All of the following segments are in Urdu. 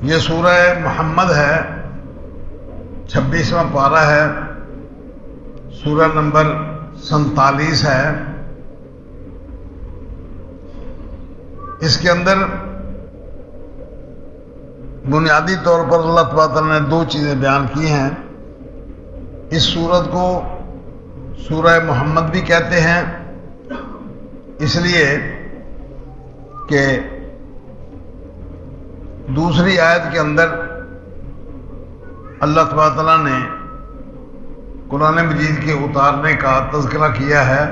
یہ سورہ محمد ہے، 26واں پارہ ہے، سورہ نمبر 47 ہے۔ اس کے اندر بنیادی طور پر اللہ تبارک تعالیٰ نے دو چیزیں بیان کی ہیں۔ اس سورت کو سورہ محمد بھی کہتے ہیں، اس لیے کہ دوسری آیت کے اندر اللہ تبارک تعالیٰ نے قرآن مجید کے اتارنے کا تذکرہ کیا ہے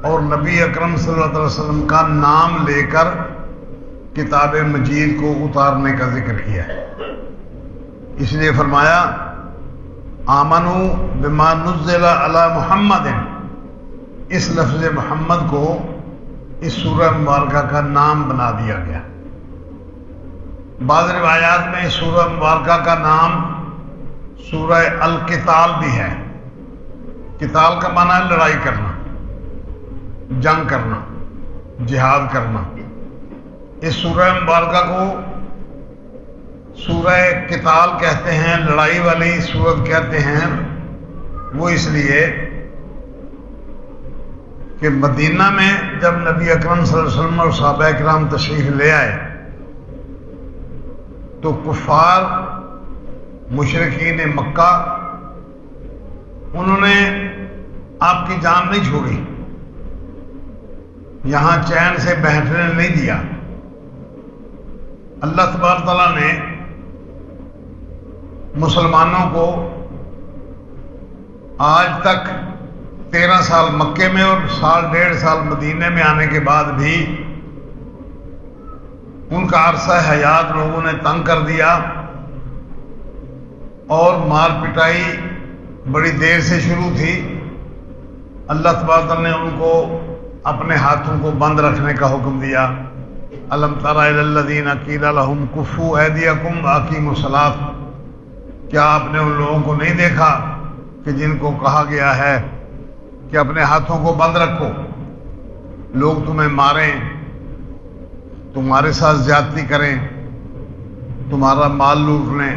اور نبی اکرم صلی اللہ علیہ وسلم کا نام لے کر کتاب مجید کو اتارنے کا ذکر کیا ہے۔ اس لیے فرمایا آمنوا بما نزل علی محمد، اس لفظ محمد کو اس سورہ مبارکہ کا نام بنا دیا گیا۔ بعض روایات میں اس سورہ مبارکہ کا نام سورہ القتال بھی ہے۔ قتال کا معنی ہے لڑائی کرنا، جنگ کرنا، جہاد کرنا۔ اس سورہ مبارکہ کو سورہ قتال کہتے ہیں، لڑائی والی سورت کہتے ہیں، وہ اس لیے کہ مدینہ میں جب نبی اکرم صلی اللہ علیہ وسلم اور صحابہ اکرام تشریف لے آئے تو کفار مشرکین مکہ انہوں نے آپ کی جان نہیں چھوڑی، یہاں چین سے بیٹھنے نہیں دیا۔ اللہ تبارک تعالیٰ نے مسلمانوں کو آج تک 13 سال مکے میں اور 1.5 سال مدینے میں آنے کے بعد بھی ان کا عرصہ حیات لوگوں نے تنگ کر دیا اور مار پٹائی بڑی دیر سے شروع تھی۔ اللہ تبارک تعالیٰ نے ان کو اپنے ہاتھوں کو بند رکھنے کا حکم دیا۔ الم تر الی الذین قیل لهم کفوا ایدیکم واقیموا الصلاۃ، کیا آپ نے ان لوگوں کو نہیں دیکھا کہ جن کو کہا گیا ہے کہ اپنے ہاتھوں کو بند رکھو، لوگ تمہیں ماریں، تمہارے ساتھ زیادتی کریں، تمہارا مال لوٹ لیں،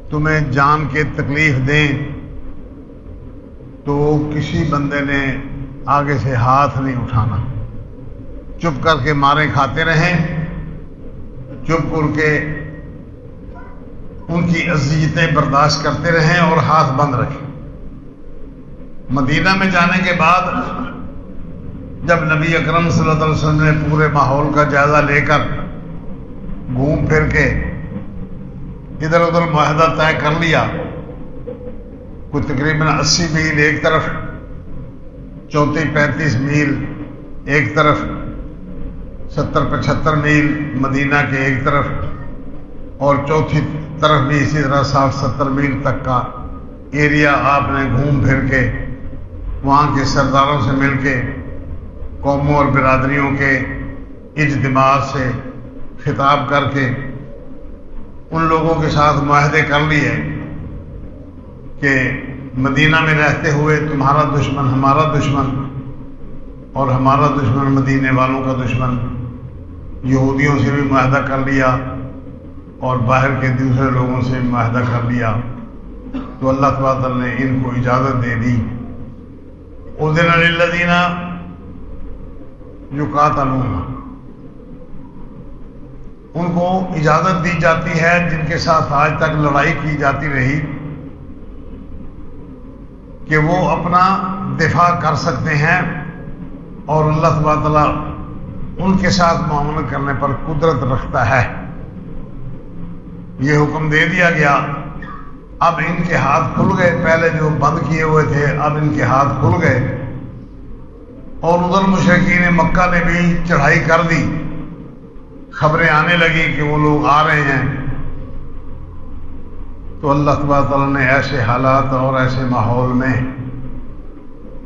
تمہیں جان کے تکلیف دیں، تو کسی بندے نے آگے سے ہاتھ نہیں اٹھانا، چپ کر کے ماریں کھاتے رہیں، چپ کر کے ان کی اذیتیں برداشت کرتے رہیں اور ہاتھ بند رکھیں۔ مدینہ میں جانے کے بعد جب نبی اکرم صلی اللہ علیہ وسلم نے پورے ماحول کا جائزہ لے کر گھوم پھر کے ادھر ادھر معاہدہ طے کر لیا، کوئی تقریباً 80 میل ایک طرف، 34-35 میل ایک طرف، 70-75 میل مدینہ کے ایک طرف، اور چوتھی طرف بھی اسی طرح 60-70 میل تک کا ایریا آپ نے گھوم پھر کے وہاں کے سرداروں سے مل کے، قوموں اور برادریوں کے اجتماع سے خطاب کر کے ان لوگوں کے ساتھ معاہدے کر لیے کہ مدینہ میں رہتے ہوئے تمہارا دشمن ہمارا دشمن اور ہمارا دشمن مدینے والوں کا دشمن۔ یہودیوں سے بھی معاہدہ کر لیا اور باہر کے دوسرے لوگوں سے بھی معاہدہ کر لیا، تو اللہ تبارک تعالیٰ نے ان کو اجازت دے دی۔ اذن للذین یقاتلون، ان کو اجازت دی جاتی ہے جن کے ساتھ آج تک لڑائی کی جاتی رہی کہ وہ اپنا دفاع کر سکتے ہیں، اور اللہ تبارک تعالیٰ ان کے ساتھ معاملہ کرنے پر قدرت رکھتا ہے۔ یہ حکم دے دیا گیا۔ اب ان کے ہاتھ کھل گئے، پہلے جو بند کیے ہوئے تھے اب ان کے ہاتھ کھل گئے، اور ادھر مشرکین مکہ نے بھی چڑھائی کر دی، خبریں آنے لگی کہ وہ لوگ آ رہے ہیں۔ تو اللہ تبارک تعالیٰ نے ایسے حالات اور ایسے ماحول میں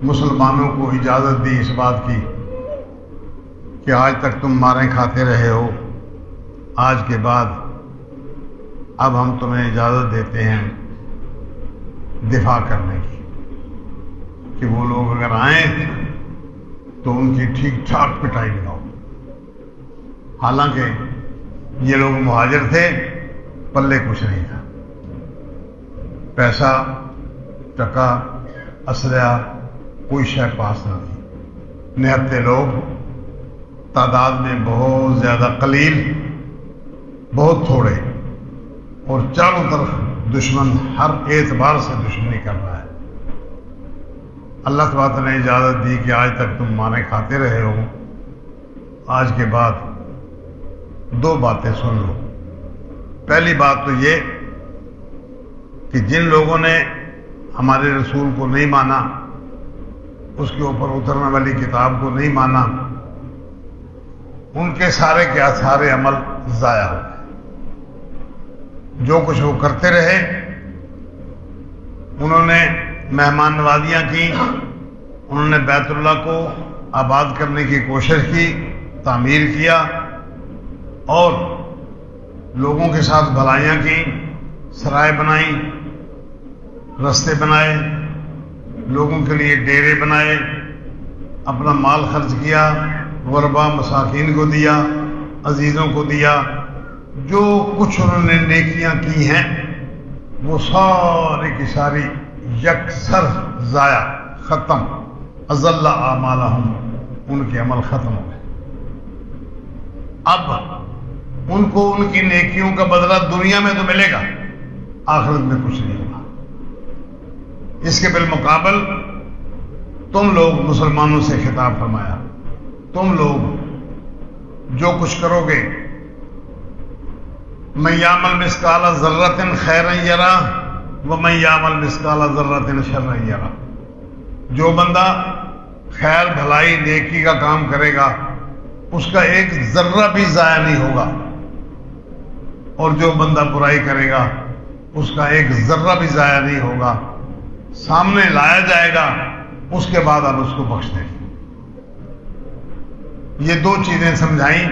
مسلمانوں کو اجازت دی اس بات کی کہ آج تک تم ماریں کھاتے رہے ہو، آج کے بعد اب ہم تمہیں اجازت دیتے ہیں دفاع کرنے کی، کہ وہ لوگ اگر آئیں تو ان کی ٹھیک ٹھاک پٹائی لگاؤ۔ حالانکہ یہ لوگ مہاجر تھے، پلے کچھ نہیں تھا، پیسہ ٹکا اسلحہ کوئی شے پاس نہ تھی، نہتے لوگ، تعداد میں بہت زیادہ قلیل، بہت تھوڑے، اور چاروں طرف دشمن ہر اعتبار سے دشمنی کر رہا ہے۔ اللہ تبارک نے اجازت دی کہ آج تک تم مانے کھاتے رہے ہو، آج کے بعد دو باتیں سن لو۔ پہلی بات تو یہ کہ جن لوگوں نے ہمارے رسول کو نہیں مانا، اس کے اوپر اترنے والی کتاب کو نہیں مانا، ان کے سارے کے سارے عمل ضائع ہو گئے۔ جو کچھ وہ کرتے رہے، انہوں نے مہمان نوازیاں کی، انہوں نے بیت اللہ کو آباد کرنے کی کوشش کی، تعمیر کیا، اور لوگوں کے ساتھ بھلائیاں کی، سرائے بنائیں، رستے بنائے، لوگوں کے لیے ڈیرے بنائے، اپنا مال خرچ کیا، غربا مساکین کو دیا، عزیزوں کو دیا، جو کچھ انہوں نے نیکیاں کی ہیں وہ ساری کی ساری یکسر ضائع، ختم، اضل اعمالہم، ان کے عمل ختم ہو گئے۔ اب ان کو ان کی نیکیوں کا بدلہ دنیا میں تو ملے گا، آخرت میں کچھ نہیں ہوگا۔ اس کے بالمقابل تم لوگ، مسلمانوں سے خطاب فرمایا، تم لوگ جو کچھ کرو گے، من یعمل مثقال ذرۃ خیرا یرہ ومن یعمل مثقال ذرۃ شرا یرہ، جو بندہ خیر بھلائی نیکی کا کام کرے گا اس کا ایک ذرہ بھی ضائع نہیں ہوگا، اور جو بندہ برائی کرے گا اس کا ایک ذرہ بھی ضائع نہیں ہوگا، سامنے لایا جائے گا، اس کے بعد اب اس کو بخش دیں۔ یہ دو چیزیں سمجھائیں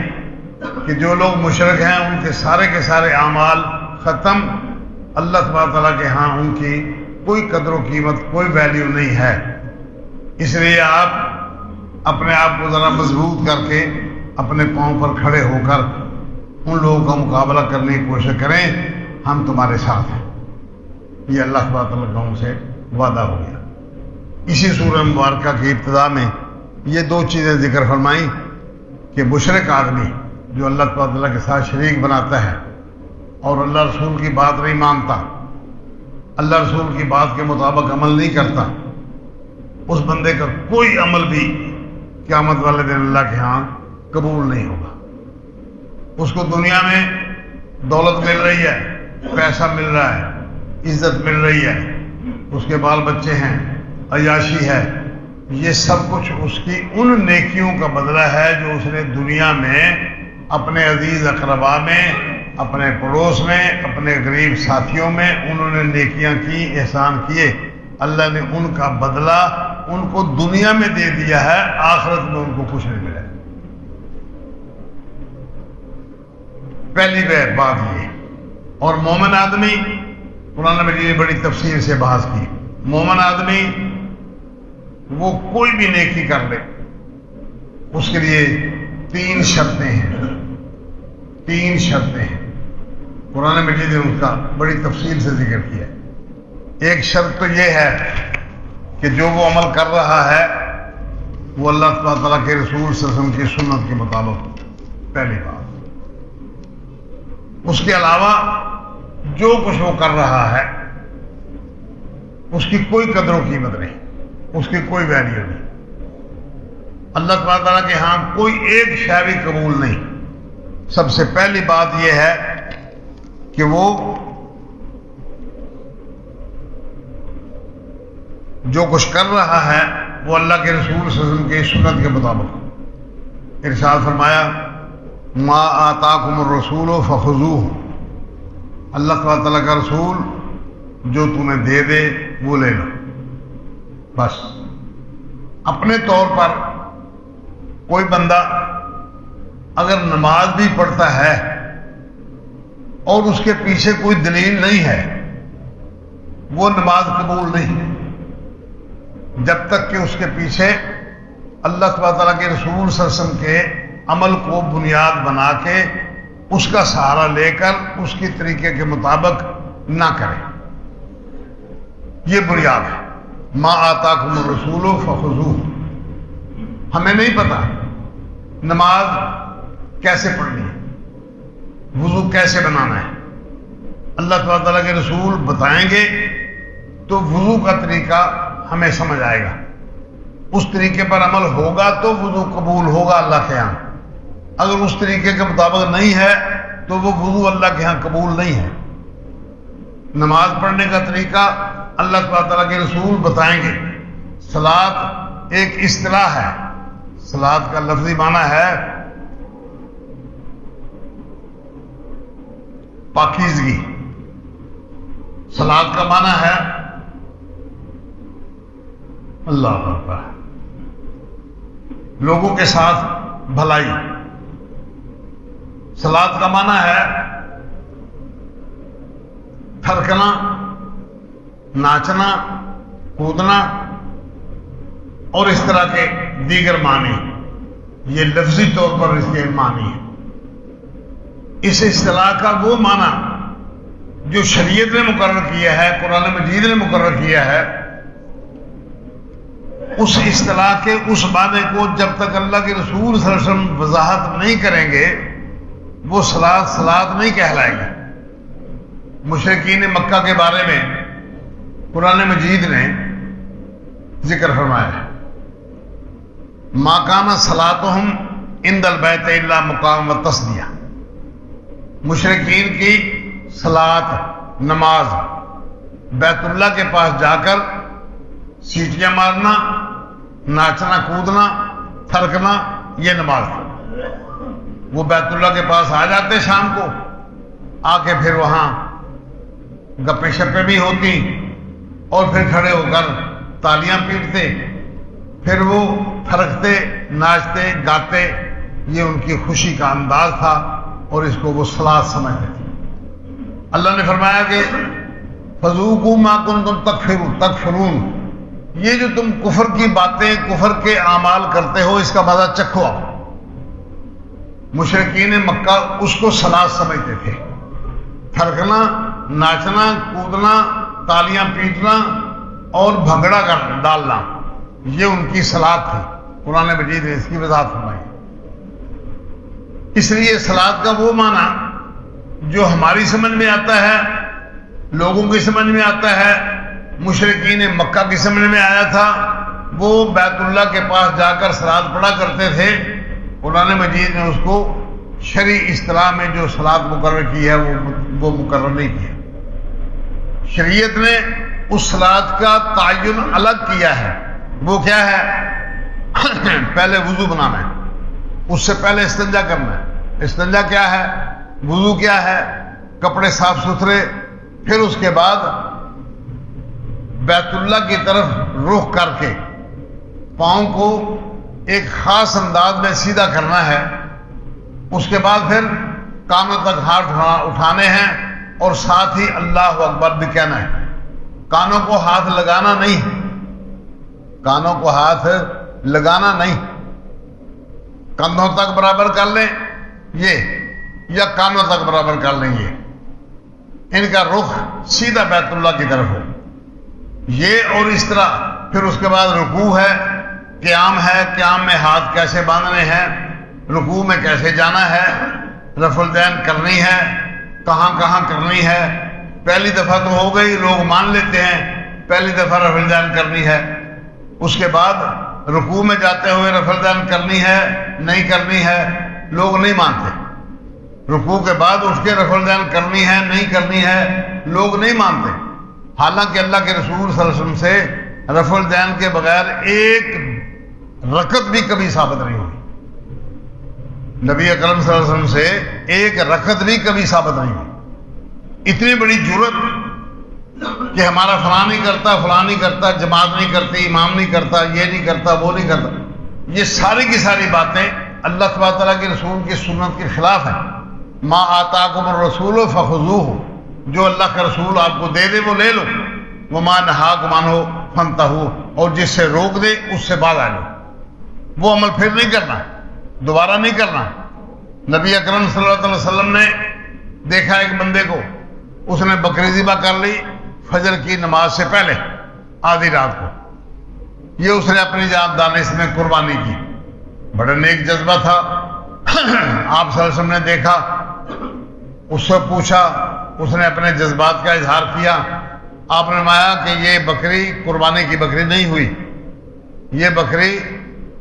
کہ جو لوگ مشرک ہیں ان کے سارے اعمال ختم، اللہ تبارک تعالیٰ کے ہاں ان کی کوئی قدر و قیمت، کوئی ویلیو نہیں ہے۔ اس لیے آپ اپنے آپ کو ذرا مضبوط کر کے اپنے پاؤں پر کھڑے ہو کر ان لوگوں کا مقابلہ کرنے کی کوشش کریں، ہم تمہارے ساتھ ہیں۔ یہ اللہ تبارک تعالیٰ کا ان سے وعدہ ہو گیا۔ اسی سورہ مبارکہ کی ابتدا میں یہ دو چیزیں ذکر فرمائیں کہ مشرک آدمی جو اللہ تبارک تعالیٰ کے ساتھ شریک بناتا ہے اور اللہ رسول کی بات نہیں مانتا، اللہ رسول کی بات کے مطابق عمل نہیں کرتا، اس بندے کا کوئی عمل بھی قیامت والے دن اللہ کے ہاں قبول نہیں ہوگا۔ اس کو دنیا میں دولت مل رہی ہے، پیسہ مل رہا ہے، عزت مل رہی ہے، اس کے بال بچے ہیں، عیاشی ہے، یہ سب کچھ اس کی ان نیکیوں کا بدلہ ہے جو اس نے دنیا میں اپنے عزیز اقربا میں، اپنے پڑوس میں، اپنے غریب ساتھیوں میں انہوں نے نیکیاں کی، احسان کیے، اللہ نے ان کا بدلہ ان کو دنیا میں دے دیا ہے، آخرت میں ان کو کچھ نہیں ملا۔ پہلی بات یہ۔ اور مومن آدمی، قرآن مجید نے بڑی تفصیل سے بحث کی، مومن آدمی وہ کوئی بھی نیکی کر لے، اس کے لیے تین شرطیں ہیں، تین شرطیں ہیں، قرآن مجید نے ان کا بڑی تفصیل سے ذکر کیا ہے۔ ایک شرط تو یہ ہے کہ جو وہ عمل کر رہا ہے وہ اللہ تعالیٰ کے رسول صلی اللہ علیہ وسلم کی سنت کے مطابق، پہلی بات۔ اس کے علاوہ جو کچھ وہ کر رہا ہے اس کی کوئی قدر و قیمت نہیں، اس کی کوئی ویلیو نہیں، اللہ تعالیٰ کے ہاں کوئی ایک شے بھی قبول نہیں۔ سب سے پہلی بات یہ ہے کہ وہ جو کچھ کر رہا ہے وہ اللہ کے رسول صلی اللہ علیہ وسلم کی سنت کے مطابق۔ ارشاد فرمایا ما آتاکم الرسول فخذوہ، اللہ تعالیٰ کا رسول جو تمہیں دے دے وہ لے لو، بس۔ اپنے طور پر کوئی بندہ اگر نماز بھی پڑھتا ہے اور اس کے پیچھے کوئی دلیل نہیں ہے، وہ نماز قبول نہیں، جب تک کہ اس کے پیچھے اللہ تعالیٰ کے رسول صلی اللہ علیہ وسلم کے عمل کو بنیاد بنا کے اس کا سہارا لے کر اس کے طریقے کے مطابق نہ کریں. یہ بنیاد ہے. ما آتاکم الرسول فخذوہ. ہمیں نہیں پتا نماز کیسے پڑھنی ہے، وضو کیسے بنانا ہے. اللہ تبارک تعالیٰ کے رسول بتائیں گے تو وضو کا طریقہ ہمیں سمجھ آئے گا. اس طریقے پر عمل ہوگا تو وضو قبول ہوگا اللہ کے ہاں. اگر اس طریقے کے مطابق نہیں ہے تو وہ وضو اللہ کے ہاں قبول نہیں ہے. نماز پڑھنے کا طریقہ اللہ تبارک تعالیٰ کے رسول بتائیں گے. صلاۃ ایک اصطلاح ہے. صلاۃ کا لفظی معنی ہے پاکیزگی. صلاۃ کا معنی ہے اللہ اکبر، لوگوں کے ساتھ بھلائی. صلاۃ کا معنی ہے تھرکنا، ناچنا، کودنا اور اس طرح کے دیگر معنی. یہ لفظی طور پر اس کے معنی ہے. اس اصطلاح کا وہ معنی جو شریعت نے مقرر کیا ہے، قرآن مجید نے مقرر کیا ہے، اس اصطلاح کے اس معنی کو جب تک اللہ کے رسول صلی اللہ علیہ وسلم وضاحت نہیں کریں گے وہ صلاۃ نہیں کہلائے گی. مشرکین مکہ کے بارے میں قرآن مجید نے ذکر فرمایا ہے ما کان صلاتہم عند البیت الا مقام وتصدیہ. مشرکین کی صلاۃ، نماز بیت اللہ کے پاس جا کر سیٹیاں مارنا، ناچنا، کودنا، تھرکنا، یہ نماز. وہ بیت اللہ کے پاس آ جاتے شام کو، آ کے پھر وہاں گپے شپے بھی ہوتی اور پھر کھڑے ہو کر تالیاں پیٹتے، پھر وہ تھرکتے، ناچتے، گاتے. یہ ان کی خوشی کا انداز تھا اور اس کو وہ صلاۃ سمجھتے تھے. اللہ نے فرمایا کہ فذوقوا ما کنتم تکفرون. یہ جو تم کفر کی باتیں، کفر کے اعمال کرتے ہو، اس کا مزہ چکھو. آپ مشرکین مکہ اس کو صلاۃ سمجھتے تھے. تھرکنا، ناچنا، کودنا، تالیاں پیٹنا اور بھنگڑا ڈالنا، یہ ان کی صلاۃ تھی. قرآن مجید نے اس کی وضاحت فرمائی. اس لیے صلاۃ کا وہ معنی جو ہماری سمجھ میں آتا ہے، لوگوں کی سمجھ میں آتا ہے، مشرکین مکہ کی سمجھ میں آیا تھا. وہ بیت اللہ کے پاس جا کر صلاۃ پڑھا کرتے تھے. قرآن مجید نے اس کو شرعی اصطلاح میں جو صلاۃ مقرر کی ہے وہ مقرر نہیں کیا. شریعت نے اس صلاۃ کا تعین الگ کیا ہے. وہ کیا ہے؟ پہلے وضو بنانا ہے، اس سے پہلے استنجا کرنا ہے. استنجا کیا ہے؟ وضو کیا ہے؟ کپڑے صاف ستھرے. پھر اس کے بعد بیت اللہ کی طرف رخ کر کے پاؤں کو ایک خاص انداز میں سیدھا کرنا ہے. اس کے بعد پھر کانوں تک ہاتھ اٹھانے ہیں اور ساتھ ہی اللہ اکبر بھی کہنا ہے. کانوں کو ہاتھ لگانا نہیں، کانوں کو ہاتھ لگانا نہیں. کندھوں تک برابر کر لیں یہ، یا کانوں تک برابر کر لیں یہ. ان کا رخ سیدھا بیت اللہ کی طرف ہو یہ. اور اس طرح پھر اس کے بعد رکوع ہے، قیام ہے. قیام میں ہاتھ کیسے باندھنے ہیں، رکوع میں کیسے جانا ہے، رفع الدین کرنی ہے، کہاں کہاں کرنی ہے. پہلی دفعہ تو ہو گئی، لوگ مان لیتے ہیں پہلی دفعہ رفع الدین کرنی ہے. اس کے بعد رکوع میں جاتے ہوئے رفع الدین کرنی ہے نہیں کرنی ہے، لوگ نہیں مانتے. رکوع کے بعد اٹھ کے رفع الدین کرنی ہے نہیں کرنی ہے، لوگ نہیں مانتے. حالانکہ اللہ کے رسول صلی اللہ علیہ وسلم سے رفع الدین کے بغیر ایک رکعت بھی کبھی ثابت نہیں ہوئی. نبی اکرم صلی اللہ علیہ وسلم سے ایک رکعت بھی کبھی ثابت نہیں ہوئی. اتنی بڑی جرت کہ ہمارا فلاں نہیں کرتا، فلاں نہیں کرتا، جماعت نہیں کرتی، امام نہیں کرتا، یہ نہیں کرتا، وہ نہیں کرتا. یہ ساری کی ساری باتیں اللہ تبارک تعالیٰ کے رسول کی سنت کے خلاف ہیں. ما آتاکم الرسول فخذوہ. جو اللہ کا رسول آپ کو دے دے وہ لے لو. وما نہاکم عنہ فانتہوا. اور جس سے روک دے اس سے باز آ جاؤ. وہ عمل پھر نہیں کرنا، دوبارہ نہیں کرنا. نبی اکرم صلی اللہ علیہ وسلم نے دیکھا ایک بندے کو، اس نے بکری ذبح کر لی فجر کی نماز سے پہلے آدھی رات کو، یہ اس نے اپنی جان دانش میں قربانی کی، بڑا نیک جذبہ تھا۔ آپ صلی اللہ علیہ وسلم نے دیکھا، اس سے پوچھا، اس نے اپنے جذبات کا اظہار کیا۔ آپ نے فرمایا کہ یہ بکری قربانی کی بکری نہیں ہوئی، یہ بکری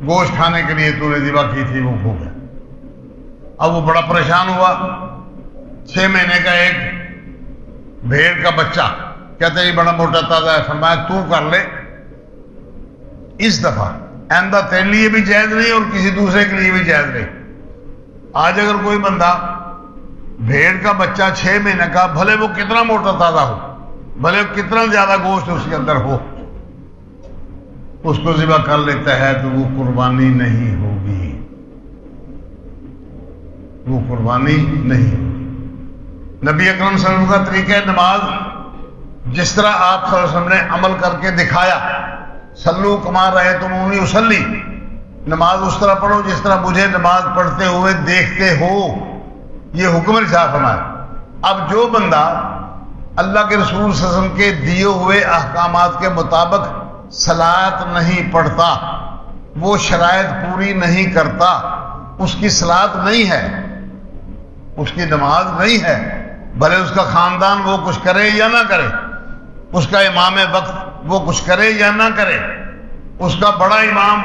گوشت کھانے کے لیے تو نے ذبح کی تھی، وہ کھو گیا۔ اب وہ بڑا پریشان ہوا۔ 6 مہینے کا ایک بھیڑ کا بچہ، کہتے ہیں بڑا موٹا تازہ ہے، فرمایا تو کر لے اس دفعہ، آئندہ تیرے لیے بھی جائز نہیں اور کسی دوسرے کے لیے بھی جائز نہیں۔ آج اگر کوئی بندہ بھیڑ کا بچہ 6 مہینے کا، بھلے وہ کتنا موٹا تازہ ہو، بھلے وہ کتنا زیادہ گوشت اس کے اندر ہو، اس کو ذبح کر لیتا ہے تو وہ قربانی نہیں ہوگی، وہ قربانی نہیں ہوگی۔ نبی اکرم صلی اللہ علیہ وسلم کا طریقہ نماز جس طرح آپ صلی اللہ علیہ وسلم نے عمل کر کے دکھایا، صلو کما رأیتمونی اصلی، نماز اس طرح پڑھو جس طرح مجھے نماز پڑھتے ہوئے دیکھتے ہو، یہ حکم ارشاد فرمایا۔ اب جو بندہ اللہ کے رسول صلی اللہ علیہ وسلم کے دیے ہوئے احکامات کے مطابق صلاۃ نہیں پڑھتا، وہ شرائط پوری نہیں کرتا، اس کی صلاۃ نہیں ہے، اس کی نماز نہیں ہے، بھلے اس کا خاندان وہ کچھ کرے یا نہ کرے، اس کا امام وقت وہ کچھ کرے یا نہ کرے، اس کا بڑا امام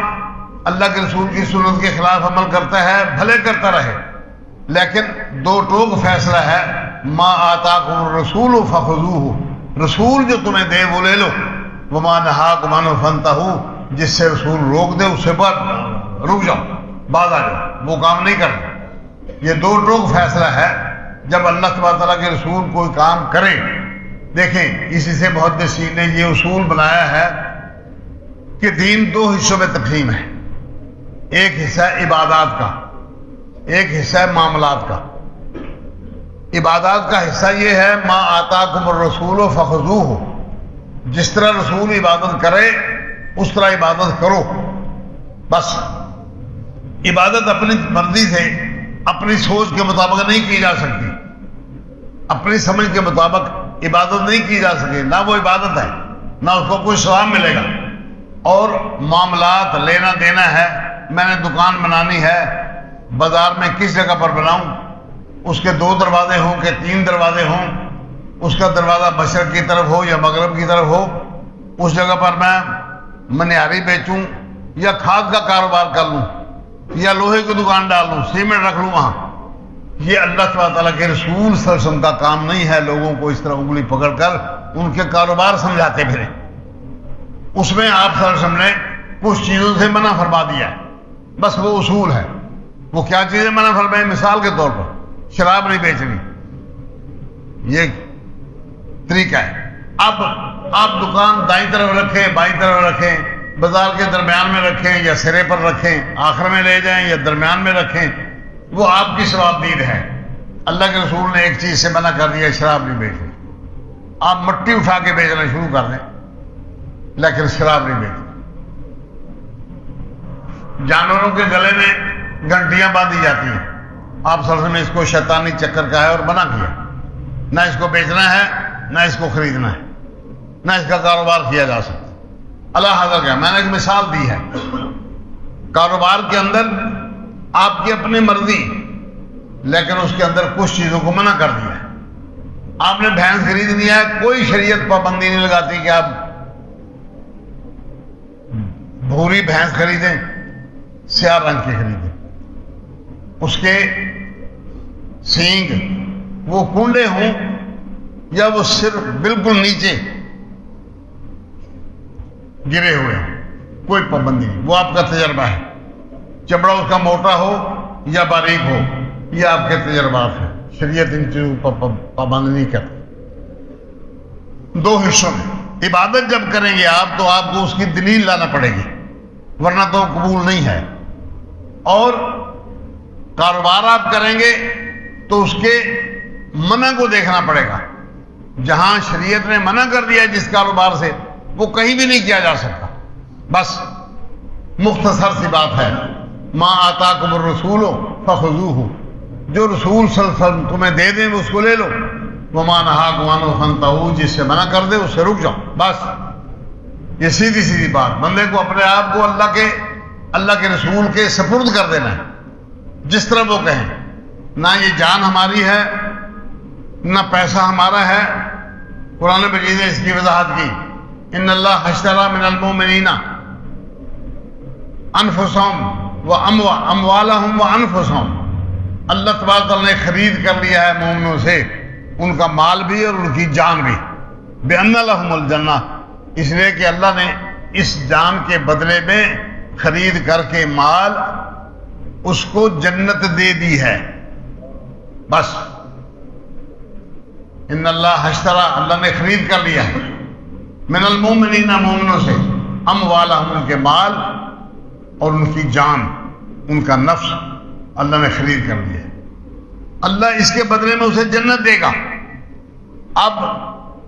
اللہ کے رسول کی سنت کے خلاف عمل کرتا ہے، بھلے کرتا رہے، لیکن دو ٹوک فیصلہ ہے، ما آتاکم الرسول فخذوہ، رسول جو تمہیں دے وہ لے لو، وما نہاکم عنہ فانتہوا، جس سے رسول روک دے اس سے بعد رک جاؤ، باز آ جاؤ، وہ کام نہیں کرنا۔ یہ دو ٹوک فیصلہ ہے۔ جب اللہ تبارک تعالیٰ کے رسول کوئی کام کرے، دیکھیں اسی سے محدثین نے یہ اصول بنایا ہے کہ دین 2 حصوں میں تقسیم ہے، ایک حصہ عبادات کا، ایک حصہ معاملات کا۔ عبادات کا حصہ یہ ہے ما آتاکم الرسول فخذوہ، جس طرح رسول عبادت کرے اس طرح عبادت کرو، بس۔ عبادت اپنی مرضی سے، اپنی سوچ کے مطابق نہیں کی جا سکتی، اپنی سمجھ کے مطابق عبادت نہیں کی جا سکتی، نہ وہ عبادت ہے نہ اس کو کوئی ثواب ملے گا۔ اور معاملات لینا دینا ہے، میں نے دکان بنانی ہے، بازار میں کس جگہ پر بناؤں، اس کے 2 دروازے ہوں کہ 3 دروازے ہوں، اس کا دروازہ مشرق کی طرف ہو یا مغرب کی طرف ہو، اس جگہ پر میں منیاری بیچوں یا کھاد کا کاروبار کر لوں یا لوہے کی دکان ڈال لوں، سیمنٹ رکھ لوں وہاں، یہ اللہ تعالیٰ کے رسول صلی اللہ علیہ وسلم کا کام نہیں ہے۔ لوگوں کو اس طرح انگلی پکڑ کر ان کے کاروبار سمجھاتے پھرے، اس میں آپ صلی اللہ علیہ وسلم نے کچھ چیزوں سے منع فرما دیا ہے، بس وہ اصول ہے۔ وہ کیا چیزیں منع فرمائیں؟ مثال کے طور پر شراب نہیں بیچنی، یہ طریقہ ہے۔ اب آپ دکان دائیں طرف رکھیں، بائیں طرف رکھیں، بازار کے درمیان میں رکھیں یا سرے پر رکھیں، آخر میں لے جائیں یا درمیان میں رکھیں، وہ آپ کی ثواب دید ہے۔ اللہ کے رسول نے ایک چیز سے منع کر دیا، شراب نہیں بیچنی۔ آپ مٹی اٹھا کے بیچنا شروع کر دیں لیکن شراب نہیں بیچنی۔ جانوروں کے گلے میں گھنٹیاں باندھی جاتی ہیں، آپ صلی اللہ علیہ وسلم نے اس کو شیطانی چکر کہا ہے اور منع کیا، نہ اس کو بیچنا ہے نہ اس کو خریدنا ہے، نہ اس کا کاروبار کیا جا سکتا۔ اللہ حاضر کیا، میں نے ایک مثال دی ہے، کاروبار کے اندر آپ کی اپنی مرضی، لیکن اس کے اندر کچھ چیزوں کو منع کر دیا ہے۔ آپ نے بھینس خریدنی ہے، کوئی شریعت پابندی نہیں لگاتی کہ آپ بھوری بھینس خریدیں، سیاہ رنگ کی خریدیں، اس کے سینگ وہ کنڈے ہوں یا وہ صرف بالکل نیچے گرے ہوئے ہیں، کوئی پابندی نہیں، وہ آپ کا تجربہ ہے۔ چمڑا اس کا موٹا ہو یا باریک ہو، یہ آپ کے تجربات ہیں، شریعت ان چیزوں پر پابند نہیں کرتی۔ 2 حصوں میں عبادت جب کریں گے آپ تو آپ کو اس کی دلیل لانا پڑے گی، ورنہ تو قبول نہیں ہے۔ اور کاروبار آپ کریں گے تو اس کے منع کو دیکھنا پڑے گا۔ جہاں شریعت نے منع کر دیا جس کاروبار سے، وہ کہیں بھی نہیں کیا جا سکتا۔ بس مختصر سی بات ہے، ما آتاکم الرسول فخذوہ، جو رسول صلی اللہ علیہ وسلم تمہیں دے دیں اس کو لے لو، وما نہاکم عنہ فانتہوا، جس سے منع کر دے اس سے رک جاؤ. بس یہ سیدھی سیدھی بات. بندے کو اپنے آپ کو اللہ کے رسول کے سپرد کر دینا ہے، جس طرح وہ کہیں. نہ یہ جان ہماری ہے، نہ پیسہ ہمارا ہے. قرآن مجید نے اس کی وضاحت کی، ان اللہ اشتری من المؤمنین انفسهم واموالهم وانفسهم، اللہ تبارک تعالیٰ نے خرید کر لیا ہے مومنوں سے ان کا مال بھی اور ان کی جان بھی. بأن لهم الجنہ، اس لیے کہ اللہ نے اس جان کے بدلے میں خرید کر کے مال اس کو جنت دے دی ہے. بس ان اللہ اشتری، اللہ نے خرید کر لیا ہے من المؤمنین، مومنوں سے، اموالہم، ان کے مال اور ان کی جان، ان کا نفس اللہ نے خرید کر لیا ہے. اللہ اس کے بدلے میں اسے جنت دے گا. اب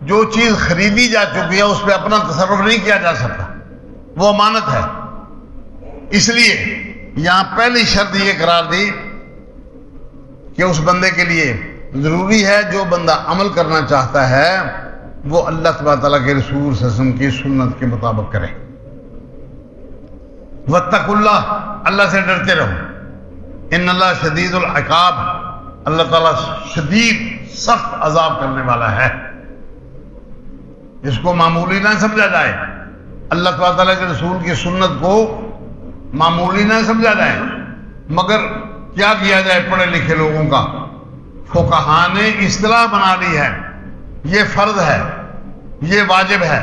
جو چیز خریدی جا چکی ہے اس پہ اپنا تصرف نہیں کیا جا سکتا، وہ امانت ہے. اس لیے یہاں پہلی شرط یہ قرار دی کہ اس بندے کے لیے ضروری ہے جو بندہ عمل کرنا چاہتا ہے وہ اللہ تبارک تعالیٰ کے رسول صلی اللہ علیہ وسلم کی سنت کے مطابق کرے. واتقوا اللہ، اللہ سے ڈرتے رہو. ان اللہ شدید العقاب، اللہ تعالیٰ شدید سخت عذاب کرنے والا ہے. اس کو معمولی نہ سمجھا جائے، اللہ تعالیٰ کے رسول کی سنت کو معمولی نہ سمجھا جائے. مگر کیا کیا جائے پڑھے لکھے لوگوں کا؟ فقہاء نے اصطلاح بنا لی ہے، یہ فرض ہے، یہ واجب ہے،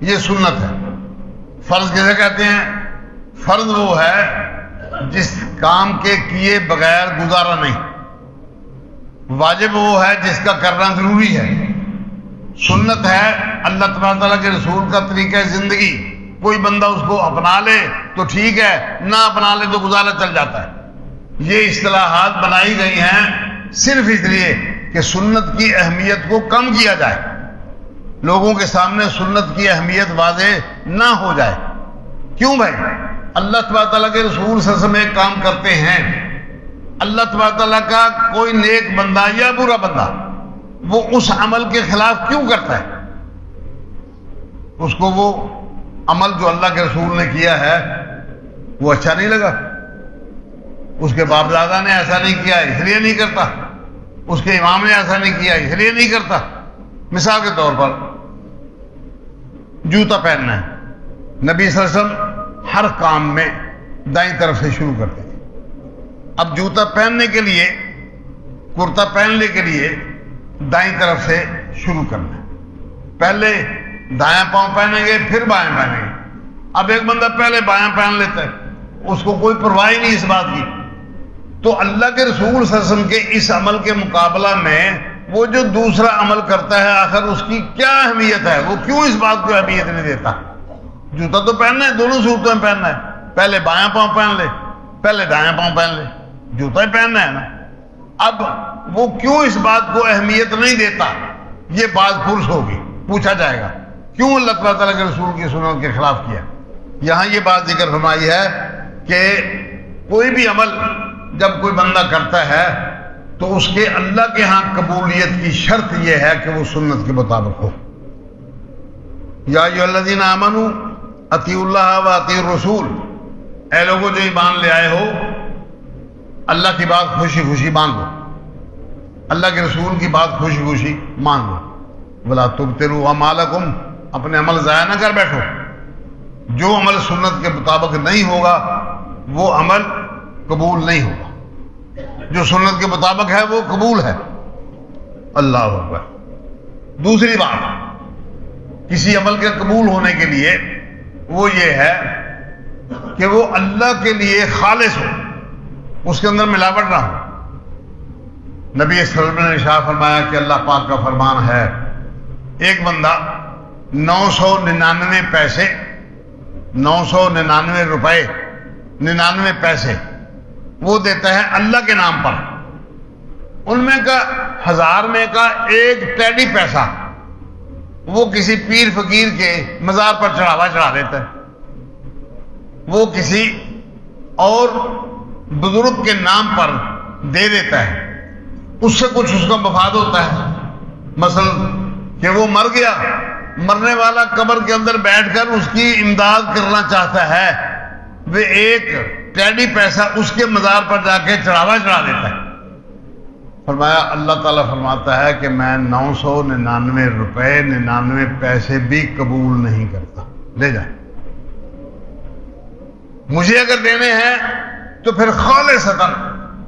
یہ سنت ہے. فرض کسے کہتے ہیں؟ فرض وہ ہے جس کام کے کیے بغیر گزارا نہیں. واجب وہ ہے جس کا کرنا ضروری ہے. سنت ہے اللہ تبارک تعالیٰ کے رسول کا طریقہ زندگی. کوئی بندہ اس کو اپنا لے تو ٹھیک ہے، نہ اپنا لے تو گزارا چل جاتا ہے. یہ اصطلاحات بنائی گئی ہیں صرف اس لیے کہ سنت کی اہمیت کو کم کیا جائے، لوگوں کے سامنے سنت کی اہمیت واضح نہ ہو جائے. کیوں بھائی؟ اللہ تبارک تعالیٰ کے رسول صلی اللہ علیہ وسلم ایک کام کرتے ہیں، اللہ تبارک تعالیٰ کا کوئی نیک بندہ یا برا بندہ وہ اس عمل کے خلاف کیوں کرتا ہے؟ اس کو وہ عمل جو اللہ کے رسول نے کیا ہے وہ اچھا نہیں لگا، اس کے باپ دادا نے ایسا نہیں کیا اس لیے نہیں کرتا، اس کے امام نے ایسا نہیں کیا اس لیے نہیں کرتا. مثال کے طور پر جوتا پہننا ہے، نبی صلی اللہ علیہ وسلم ہر کام میں دائیں طرف سے شروع کرتے تھے. اب جوتا پہننے کے لیے، کرتا پہننے کے لیے دائیں طرف سے شروع کرنا ہے. پہلے دایاں پاؤں پہنیں گے پھر بائیں پہنیں گے. اب ایک بندہ پہلے بایاں پہن لیتا ہے، اس کو کوئی پرواہ نہیں اس بات کی. تو اللہ کے رسول صلی اللہ علیہ وسلم کے اس عمل کے مقابلہ میں وہ جو دوسرا عمل کرتا ہے آخر اس کی کیا اہمیت ہے؟ وہ کیوں اس بات کو اہمیت نہیں دیتا؟ جوتا تو پہننا ہے، دونوں صورتوں میں پہننا ہے. پہلے بایاں پاؤں پہن لے، پہلے دایاں پاؤں پہن لے، جوتا ہی پہننا ہے نا. اب وہ کیوں اس بات کو اہمیت نہیں دیتا؟ یہ بات پرس ہوگی، پوچھا جائے گا کیوں اللہ تعالیٰ کے رسول کی سنت کے خلاف کیا. یہاں یہ بات ذکر فرمائی ہے کہ کوئی بھی عمل جب کوئی بندہ کرتا ہے تو اس کے اللہ کے ہاں قبولیت کی شرط یہ ہے کہ وہ سنت کے مطابق ہو. یا ایھا الذین آمنوا اطیعوا اللہ و اطیعوا الرسول، اے لوگوں جو ایمان لے آئے ہو اللہ کی بات خوشی خوشی مان لو، اللہ کے رسول کی بات خوشی خوشی مان لو. ولا تبطلوا اعمالکم، اپنے عمل ضائع نہ کر بیٹھو. جو عمل سنت کے مطابق نہیں ہوگا وہ عمل قبول نہیں ہوگا، جو سنت کے مطابق ہے وہ قبول ہے. اللہ اکبر. دوسری بات کسی عمل کے قبول ہونے کے لیے وہ یہ ہے کہ وہ اللہ کے لیے خالص ہو، اس کے اندر ملاوٹ نہ ہو. نبی صلی اللہ علیہ وسلم نے ارشاد فرمایا کہ اللہ پاک کا فرمان ہے ایک بندہ 999 پیسے، 999 روپے 99 پیسے وہ دیتا ہے اللہ کے نام پر. ان میں کا 1000 میں کا ایک ٹیڈی پیسہ وہ کسی پیر فقیر کے مزار پر چڑھاوا چڑھا دیتا ہے، وہ کسی اور بزرگ کے نام پر دے دیتا ہے. اس سے کچھ اس کا مفاد ہوتا ہے، مثلا کہ وہ مر گیا، مرنے والا قبر کے اندر بیٹھ کر اس کی امداد کرنا چاہتا ہے، وہ ایک ٹیڈی پیسہ اس کے مزار پر جا کے چڑھاوا چڑھا دیتا ہے۔ فرمایا اللہ تعالیٰ فرماتا ہے کہ میں 999 روپے 99 پیسے بھی قبول نہیں کرتا، لے جائے، مجھے اگر دینے ہیں تو پھر خالصتاً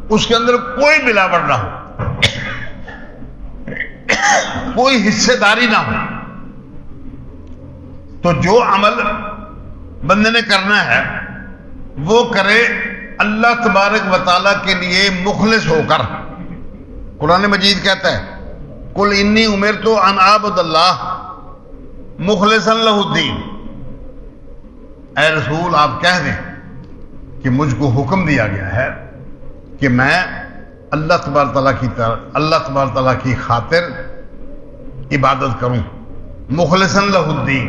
اس کے اندر کوئی ملاوٹ نہ ہو، کوئی حصے داری نہ ہو۔ تو جو عمل بندے نے کرنا ہے وہ کرے اللہ تبارک و تعالیٰ کے لیے مخلص ہو کر۔ قرآن مجید کہتا ہے قل انی امرت ان اعبد اللہ مخلصا لہ الدین، اے رسول آپ کہہ دیں کہ مجھ کو حکم دیا گیا ہے کہ میں اللہ تبارک تعالیٰ کی خاطر عبادت کروں، مخلصا لہ الدین،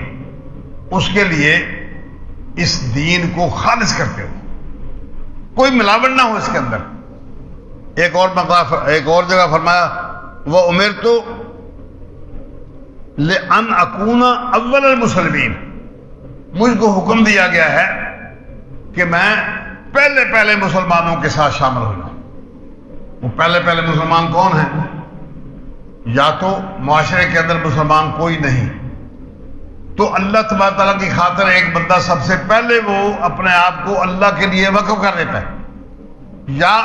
اس کے لیے اس دین کو خالص کرتے ہو، کوئی ملاوٹ نہ ہو اس کے اندر۔ ایک اور جگہ فرمایا وَأُمِرْتُ لِأَنْ أَكُونَ أَوَّلَ الْمُسْلِمِينَ، مجھ کو حکم دیا گیا ہے کہ میں پہلے مسلمانوں کے ساتھ شامل ہو جاؤں۔ وہ پہلے مسلمان کون ہیں؟ یا تو معاشرے کے اندر مسلمان کوئی نہیں تو اللہ تبارک تعالیٰ کی خاطر ایک بندہ سب سے پہلے وہ اپنے آپ کو اللہ کے لیے وقف کر دیتا ہے، یا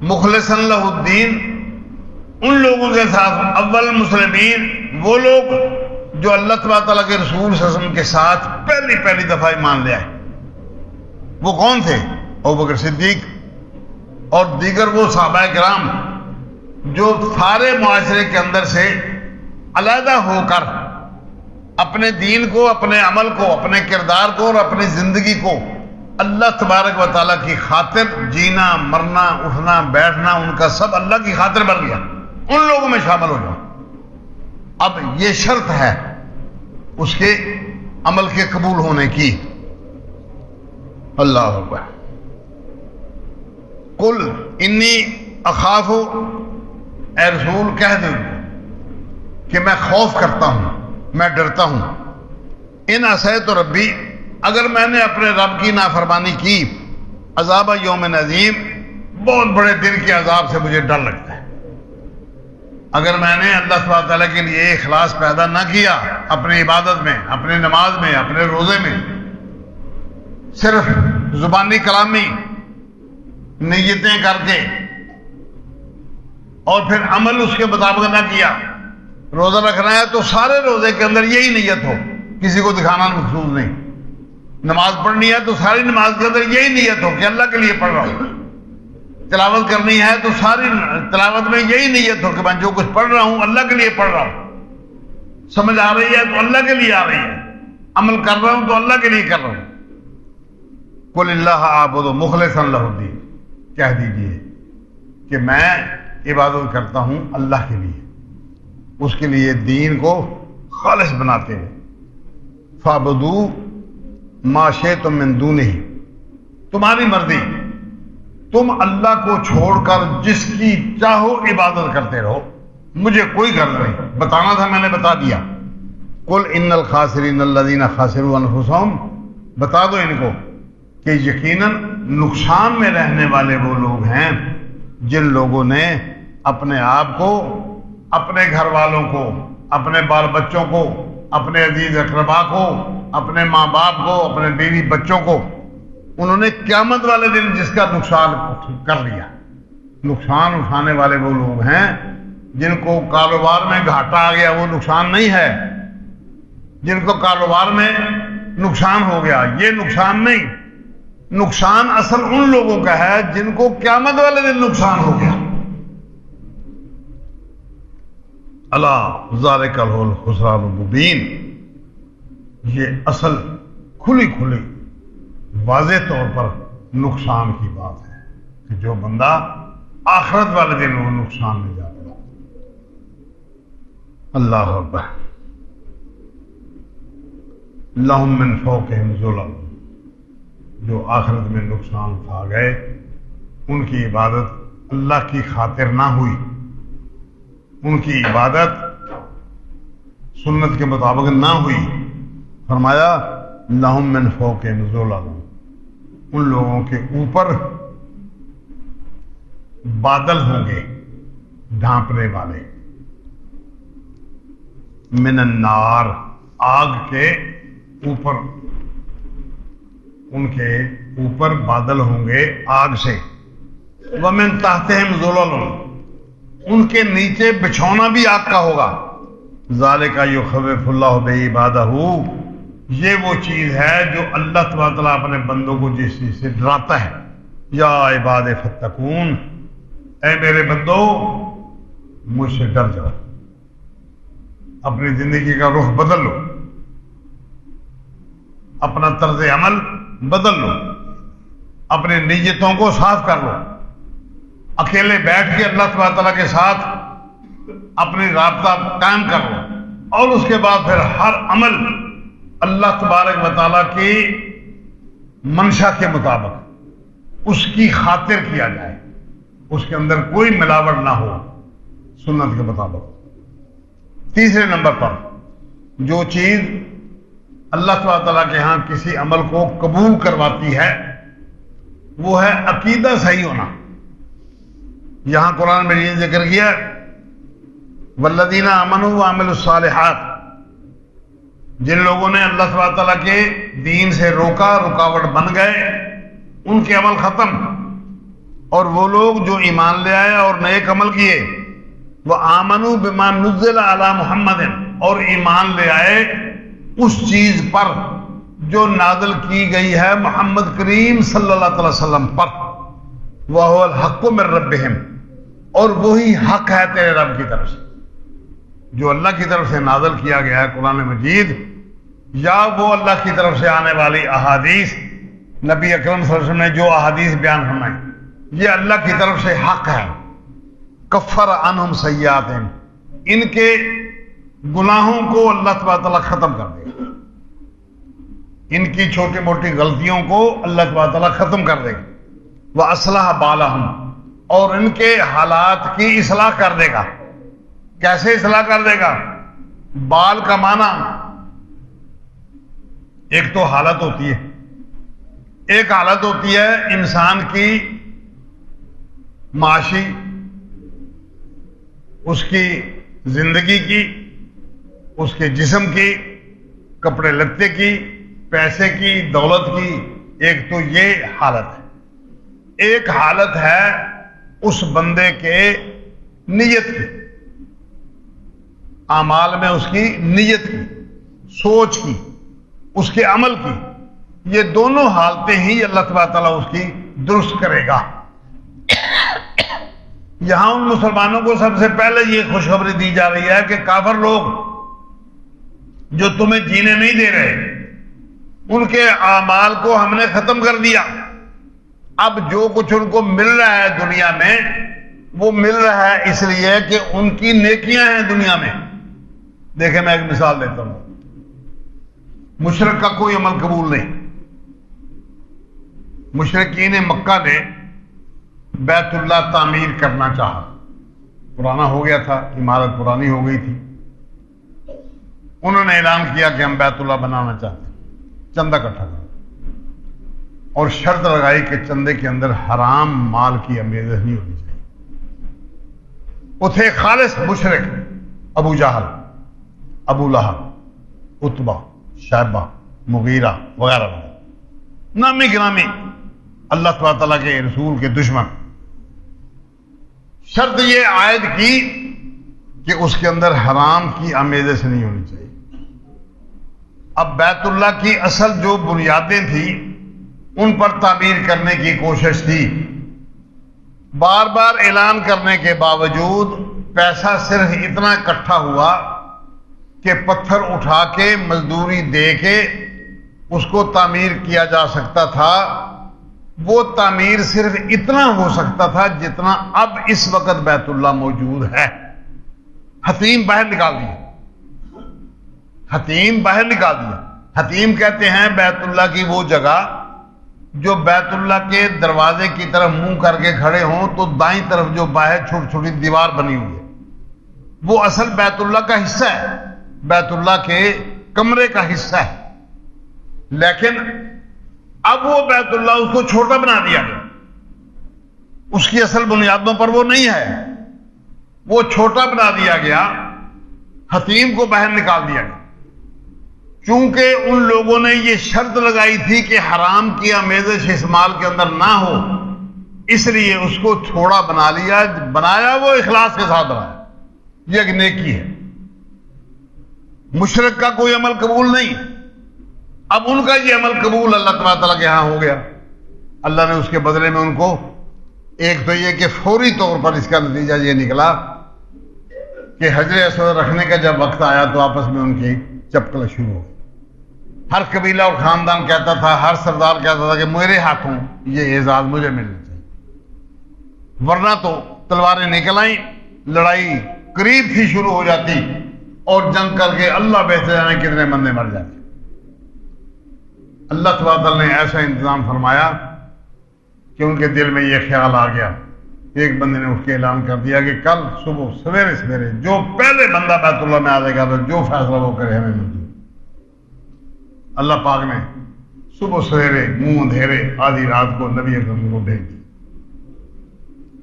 مخلصا لہ الدین ان لوگوں کے ساتھ اول مسلمین، وہ لوگ جو اللہ تبارک تعالیٰ کے رسول صلی اللہ علیہ وسلم کے ساتھ پہلی دفعہ ایمان لے آئے۔ وہ کون تھے؟ ابوبکر صدیق اور دیگر وہ صحابہ کرام جو سارے معاشرے کے اندر سے علیحدہ ہو کر اپنے دین کو، اپنے عمل کو، اپنے کردار کو اور اپنی زندگی کو اللہ تبارک و تعالیٰ کی خاطر جینا، مرنا، اٹھنا، بیٹھنا ان کا سب اللہ کی خاطر بن گیا، ان لوگوں میں شامل ہو جاؤ۔ اب یہ شرط ہے اس کے عمل کے قبول ہونے کی۔ اللہ اکبر۔ قل انی اخاف، اے رسول کہہ دیں کہ میں خوف کرتا ہوں، میں ڈرتا ہوں، ان عصیت ربی، اگر میں نے اپنے رب کی نافرمانی کی، عذاب یوم عظیم، بہت بڑے دن کے عذاب سے مجھے ڈر لگتا ہے۔ اگر میں نے اللہ سبحانہ تعالیٰ کے لیے اخلاص پیدا نہ کیا اپنی عبادت میں، اپنی نماز میں، اپنے روزے میں، صرف زبانی کلامی نیتیں کر کے اور پھر عمل اس کے مطابق نہ کیا، روزہ رکھنا ہے تو سارے روزے کے اندر یہی نیت ہو، کسی کو دکھانا مخصوص نہیں، نماز پڑھنی ہے تو ساری نماز کے اندر یہی نیت ہو کہ اللہ کے لیے پڑھ رہا ہوں، تلاوت کرنی ہے تو ساری تلاوت میں یہی نیت ہو کہ میں جو کچھ پڑھ رہا ہوں اللہ کے لیے پڑھ رہا ہوں، سمجھ آ رہی ہے تو اللہ کے لیے آ رہی ہے، عمل کر رہا ہوں تو اللہ کے لیے کر رہا ہوں۔ قل اللہ اعبد مخلصا لہ الدین، کہہ دیجئے کہ میں عبادت کرتا ہوں اللہ کے لیے، اس کے لیے دین کو خالص بناتے ہیں۔ فَاعْبُدُوا مَا شِئْتُم مِّن دُونِهِ، تمہاری مرضی، تم اللہ کو چھوڑ کر جس کی چاہو عبادت کرتے رہو، مجھے کوئی غرض نہیں، بتانا تھا میں نے بتا دیا۔ قُلْ إِنَّ الْخَاسِرِينَ الَّذِينَ خَسِرُوا أَنفُسَهُمْ، بتا دو ان کو کہ یقیناً نقصان میں رہنے والے وہ لوگ ہیں جن لوگوں نے اپنے آپ کو، اپنے گھر والوں کو، اپنے بال بچوں کو، اپنے عزیز اقربا کو، اپنے ماں باپ کو، اپنے بیوی بچوں کو، انہوں نے قیامت والے دن جس کا نقصان کر لیا۔ نقصان اٹھانے والے وہ لوگ ہیں جن کو کاروبار میں گھاٹا آ گیا، وہ نقصان نہیں ہے، جن کو کاروبار میں نقصان ہو گیا یہ نقصان نہیں، نقصان اصل ان لوگوں کا ہے جن کو قیامت والے دن نقصان ہو گیا۔ اللہ ذالک هو الخسران المبین، یہ اصل کھلی واضح طور پر نقصان کی بات ہے کہ جو بندہ آخرت والے دن وہ نقصان میں جاتا ہے۔ اللہ اکبر۔ لہم من فوقہم ظلل، جو آخرت میں نقصان کھا گئے، ان کی عبادت اللہ کی خاطر نہ ہوئی، ان کی عبادت سنت کے مطابق نہ ہوئی، فرمایا لہم من فوقہم ظلل، ان لوگوں کے اوپر بادل ہوں گے ڈھانپنے والے، من النار، آگ کے اوپر، ان کے اوپر بادل ہوں گے آگ سے، ومن تحتہم ظلل، ان کے نیچے بچھونا بھی آگ کا ہوگا، ذالک یخوف اللہ بہ عبادہ، یہ وہ چیز ہے جو اللہ تبارک و تعالیٰ اپنے بندوں کو جس چیز سے ڈراتا ہے، یا عباد فتقون، اے میرے بندو مجھ سے ڈر جاؤ، اپنی زندگی کا رخ بدل لو، اپنا طرز عمل بدل لو، اپنی نیتوں کو صاف کر لو، اکیلے بیٹھ کے اللہ تبارک تعالیٰ کے ساتھ اپنی رابطہ قائم کر لو، اور اس کے بعد پھر ہر عمل اللہ تبارک و تعالیٰ کی منشا کے مطابق اس کی خاطر کیا جائے، اس کے اندر کوئی ملاوٹ نہ ہو، سنت کے مطابق۔ تیسرے نمبر پر جو چیز اللہ تبارک تعالیٰ کے ہاں کسی عمل کو قبول کرواتی ہے وہ ہے عقیدہ صحیح ہونا۔ یہاں قرآن میں یہ ذکر کیا والذین آمنوا وعملوا الصالحات، جن لوگوں نے اللہ تبارک تعالیٰ کے دین سے روکا، رکاوٹ بن گئے، ان کے عمل ختم، اور وہ لوگ جو ایمان لے آئے اور نیک عمل کیے، وآمنوا بما نزل علی محمد، اور ایمان لے آئے اس چیز پر جو نازل کی گئی ہے محمد کریم صلی اللہ علیہ وسلم پر، وَهُوَ الْحَقُّ مِن رَبِّهِمْ، اور وہی حق ہے تیرے رب کی طرف سے، جو اللہ کی طرف سے نازل کیا گیا ہے قرآن مجید، یا وہ اللہ کی طرف سے آنے والی احادیث، نبی اکرم صلی اللہ علیہ وسلم نے جو احادیث بیان فرمائی، یہ اللہ کی طرف سے حق ہے۔ کفر عنہم سیئاتہم، ان کے گناہوں کو اللہ تبارک تعالیٰ ختم کر دے گا، ان کی چھوٹی موٹی غلطیوں کو اللہ تبارک تعالیٰ ختم کر دے گا، وَأَصْلَحَ بَالَهُمْ، اور ان کے حالات کی اصلاح کر دے گا۔ کیسے اصلاح کر دے گا؟ بال کا معنی ایک تو حالت ہوتی ہے، ایک حالت ہوتی ہے انسان کی معاشی، اس کی زندگی کی، اس کے جسم کی، کپڑے لتے کی، پیسے کی، دولت کی، ایک تو یہ حالت ہے۔ ایک حالت ہے اس بندے کے نیت کی، اعمال میں اس کی نیت کی، سوچ کی، اس کے عمل کی، یہ دونوں حالتیں ہی اللہ تبارک تعالیٰ اس کی درست کرے گا۔ یہاں ان مسلمانوں کو سب سے پہلے یہ خوشخبری دی جا رہی ہے کہ کافر لوگ جو تمہیں جینے نہیں دے رہے، ان کے اعمال کو ہم نے ختم کر دیا، اب جو کچھ ان کو مل رہا ہے دنیا میں وہ مل رہا ہے اس لیے کہ ان کی نیکیاں ہیں دنیا میں۔ دیکھیں میں ایک مثال دیتا ہوں، مشرک کا کوئی عمل قبول نہیں۔ مشرکین مکہ نے بیت اللہ تعمیر کرنا چاہا، پرانا ہو گیا تھا، عمارت پرانی ہو گئی تھی، انہوں نے اعلان کیا کہ ہم بیت اللہ بنانا چاہتے ہیں، چندہ اکٹھا کرو، اور شرط لگائی کہ چندے کے اندر حرام مال کی آمیزش نہیں ہونی چاہیے۔ وہ تھے خالص مشرک، ابو جہل، ابو لہب، عتبہ، شیبہ، مغیرہ وغیرہ وغیرہ، نامی گرامی اللہ تبارک تعالیٰ کے رسول کے دشمن۔ شرط یہ عائد کی کہ اس کے اندر حرام کی آمیزش نہیں ہونی چاہیے۔ اب بیت اللہ کی اصل جو بنیادیں تھیں ان پر تعمیر کرنے کی کوشش تھی، بار بار اعلان کرنے کے باوجود پیسہ صرف اتنا اکٹھا ہوا کہ پتھر اٹھا کے مزدوری دے کے اس کو تعمیر کیا جا سکتا تھا۔ وہ تعمیر صرف اتنا ہو سکتا تھا جتنا اب اس وقت بیت اللہ موجود ہے۔ حتیم باہر نکال دیا، حتیم باہر نکال دیا۔ حتیم کہتے ہیں بیت اللہ کی وہ جگہ جو بیت اللہ کے دروازے کی طرف منہ کر کے کھڑے ہوں تو دائیں طرف جو باہر چھوٹی چھوٹی دیوار بنی ہوئی ہے وہ اصل بیت اللہ کا حصہ ہے، بیت اللہ کے کمرے کا حصہ ہے، لیکن اب وہ بیت اللہ اس کو چھوٹا بنا دیا گیا، اس کی اصل بنیادوں پر وہ نہیں ہے، وہ چھوٹا بنا دیا گیا، حتیم کو باہر نکال دیا گیا۔ چونکہ ان لوگوں نے یہ شرط لگائی تھی کہ حرام کی آمیزش اس مال کے اندر نہ ہو، اس لیے اس کو تھوڑا بنا لیا، بنایا وہ اخلاص کے ساتھ بنایا، یہ ایک نیکی ہے۔ مشرک کا کوئی عمل قبول نہیں، اب ان کا یہ عمل قبول اللہ تبارک تعالیٰ کے ہاں ہو گیا۔ اللہ نے اس کے بدلے میں ان کو ایک تو یہ کہ فوری طور پر اس کا نتیجہ یہ نکلا کہ حجر اسود رکھنے کا جب وقت آیا تو آپس میں ان کی چپکل شروع ہو گئی۔ ہر قبیلہ اور خاندان کہتا تھا، ہر سردار کہتا تھا کہ میرے ہاتھوں یہ اعزاز مجھے ملنا چاہیے، ورنہ تو تلواریں نکل آئیں، لڑائی قریب تھی شروع ہو جاتی اور جنگ کر کے اللہ بہتر جانے کتنے بندے مر جاتے۔ اللہ تبارک نے ایسا انتظام فرمایا کہ ان کے دل میں یہ خیال آ گیا، ایک بندے نے اٹھ کے اعلان کر دیا کہ کل صبح سویرے سویرے جو پہلے بندہ بیت اللہ میں آ جائے گا تو جو فیصلہ وہ کرے ہمیں منظور۔ اللہ پاک نے صبح سویرے منہ اندھیرے آدھی رات کو نبی اکرم کو بھیج دیا۔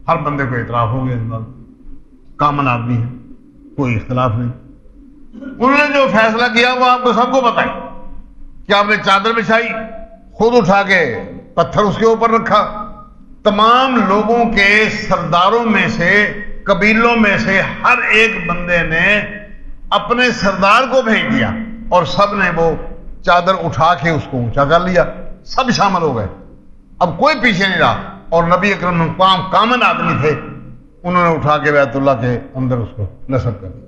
ہر بندے کو اعتراف ہو گیا، اس بات کامن آدمی ہے، کوئی اختلاف نہیں۔ انہوں نے جو فیصلہ کیا وہ آپ کو سب کو بتائی کہ آپ نے چادر بچھائی، خود اٹھا کے پتھر اس کے اوپر رکھا، تمام لوگوں کے سرداروں میں سے، قبیلوں میں سے ہر ایک بندے نے اپنے سردار کو بھیج دیا اور سب نے وہ چادر اٹھا کے اس کو اونچا کر لیا، سب شامل ہو گئے، اب کوئی پیچھے نہیں رہا۔ اور نبی اکرم کامن آدمی تھے، انہوں نے اٹھا کے بیت اللہ کے اندر اس کو نصب کر دیا۔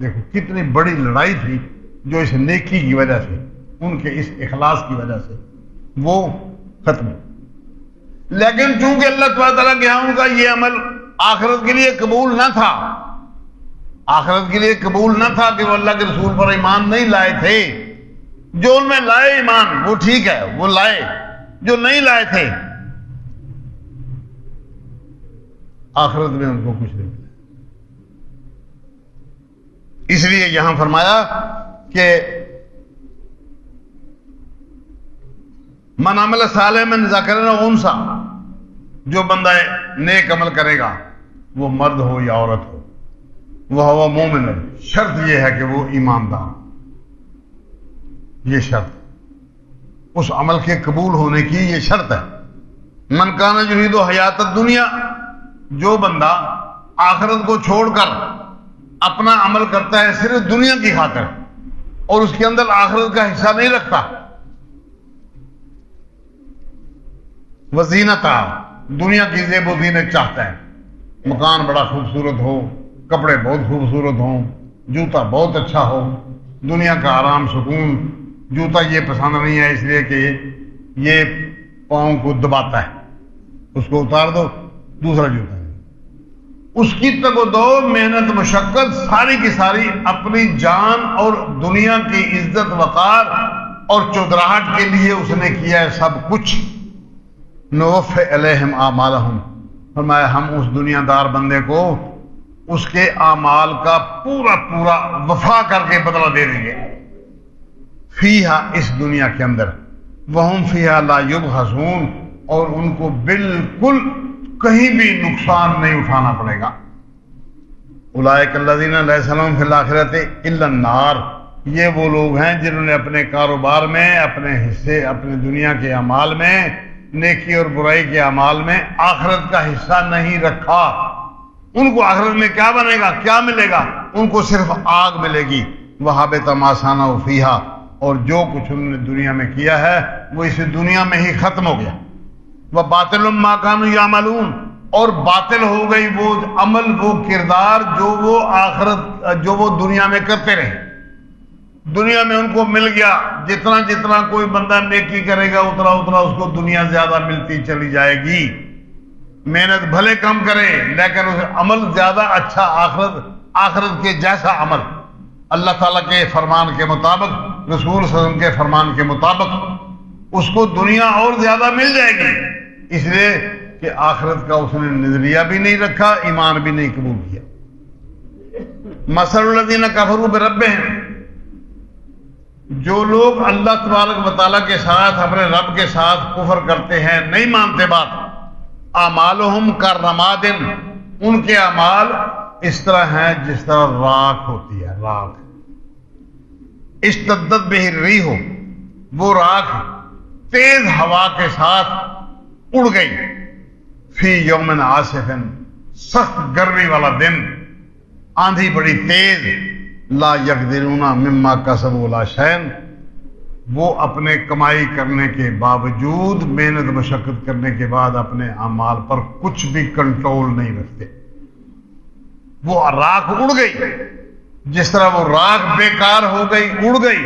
دیکھو کتنی بڑی لڑائی تھی جو اس نیکی کی وجہ سے، ان کے اس اخلاص کی وجہ سے وہ ختم ہوئی۔ لیکن چونکہ اللہ تعالیٰ کے ہاں ان کا یہ عمل آخرت کے لیے قبول نہ تھا، آخرت کے لیے قبول نہ تھا کہ وہ اللہ کے رسول پر ایمان نہیں لائے تھے، جو ان میں لائے ایمان وہ ٹھیک ہے، وہ لائے، جو نہیں لائے تھے آخرت میں ان کو کچھ نہیں ملا۔ اس لیے یہاں فرمایا کہ من عمل صالحا من ذکر او انثی، جو بندہ نیک عمل کرے گا وہ مرد ہو یا عورت ہو، وہ مومن، شرط یہ ہے کہ وہ ایماندار، یہ شرط اس عمل کے قبول ہونے کی یہ شرط ہے۔ من کان یرید حیات الدنیا، جو بندہ آخرت کو چھوڑ کر اپنا عمل کرتا ہے صرف دنیا کی خاطر اور اس کے اندر آخرت کا حصہ نہیں رکھتا، وزینتا، دنیا کی زیب و زینت چاہتا ہے، مکان بڑا خوبصورت ہو، کپڑے بہت خوبصورت ہوں، جوتا بہت اچھا ہو، دنیا کا آرام سکون، جوتا یہ پسند نہیں ہے اس لیے کہ یہ پاؤں کو دباتا ہے، اس کو اتار دو دوسرا جوتا ہے، اس کی تگ و دو محنت مشقت ساری کی ساری اپنی جان اور دنیا کی عزت وقار اور چودراہٹ کے لیے اس نے کیا ہے سب کچھ۔ نوفی علیہم اعمالہم، فرمایا ہم اس دنیا دار بندے کو اس کے اعمال کا پورا پورا وفا کر کے بدلہ دے دیں گے، فیہا، اس دنیا کے اندر، وہم فیہا لا یبخسون، اور ان کو بالکل کہیں بھی نقصان نہیں اٹھانا پڑے گا۔ اولئک الذین لیس لہم فی الآخرۃ الا النار، یہ وہ لوگ ہیں جنہوں نے اپنے کاروبار میں، اپنے حصے، اپنے دنیا کے اعمال میں، نیکی اور برائی کے اعمال میں آخرت کا حصہ نہیں رکھا۔ ان کو آخرت میں کیا بنے گا، کیا ملے گا؟ ان کو صرف آگ ملے گی۔ وَحَبِطَ مَا صَنَعُوا فِيهَا، اور جو کچھ انہوں نے دنیا میں کیا ہے وہ اس دنیا میں ہی ختم ہو گیا۔ وَبَاطِلٌ مَا كَانُوا يَعْمَلُونَ، اور باطل ہو گئی وہ عمل، وہ کردار جو وہ دنیا میں کرتے رہے۔ دنیا میں ان کو مل گیا، جتنا جتنا کوئی بندہ نیکی کرے گا اتنا اتنا اس کو دنیا زیادہ ملتی چلی جائے گی، محنت بھلے کم کرے لیکن اسے عمل زیادہ اچھا، آخرت کے جیسا عمل، اللہ تعالیٰ کے فرمان کے مطابق، رسول صلی اللہ علیہ وسلم کے فرمان کے مطابق اس کو دنیا اور زیادہ مل جائے گی، اس لیے کہ آخرت کا اس نے نظریہ بھی نہیں رکھا، ایمان بھی نہیں قبول کیا۔ مثل الذین کفروا بربہم، جو لوگ اللہ تبارک و تعالیٰ کے ساتھ اپنے رب کے ساتھ کفر کرتے ہیں، نہیں مانتے بات، اعمالہم کالرماد، ان کے اعمال اس طرح ہیں جس طرح راکھ ہوتی ہے، راکھ، اشتدت بہ الریح، وہ راکھ تیز ہوا کے ساتھ اڑ گئی، فی یوم عاصف، سخت گرمی والا دن، آندھی بڑی تیز، لا یقدرون مما کسبوا لا شیئا، وہ اپنے کمائی کرنے کے باوجود، محنت مشقت کرنے کے بعد اپنے اعمال پر کچھ بھی کنٹرول نہیں رکھتے، وہ راکھ اڑ گئی، جس طرح وہ راکھ بیکار ہو گئی، اڑ گئی،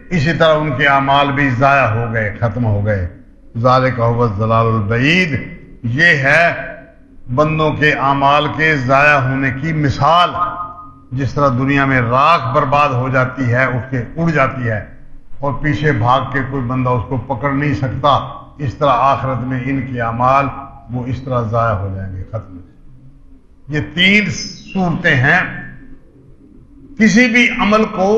اسی طرح ان کے اعمال بھی ضائع ہو گئے، ختم ہو گئے۔ ذالک هو الضلال البعید، یہ ہے بندوں کے اعمال کے ضائع ہونے کی مثال، جس طرح دنیا میں راکھ برباد ہو جاتی ہے، اٹھ کے اڑ جاتی ہے اور پیچھے بھاگ کے کوئی بندہ اس کو پکڑ نہیں سکتا، اس طرح آخرت میں ان کے اعمال وہ اس طرح ضائع ہو جائیں گے، ختم ہو جائیں گے۔ یہ تین صورتیں ہیں کسی بھی عمل کو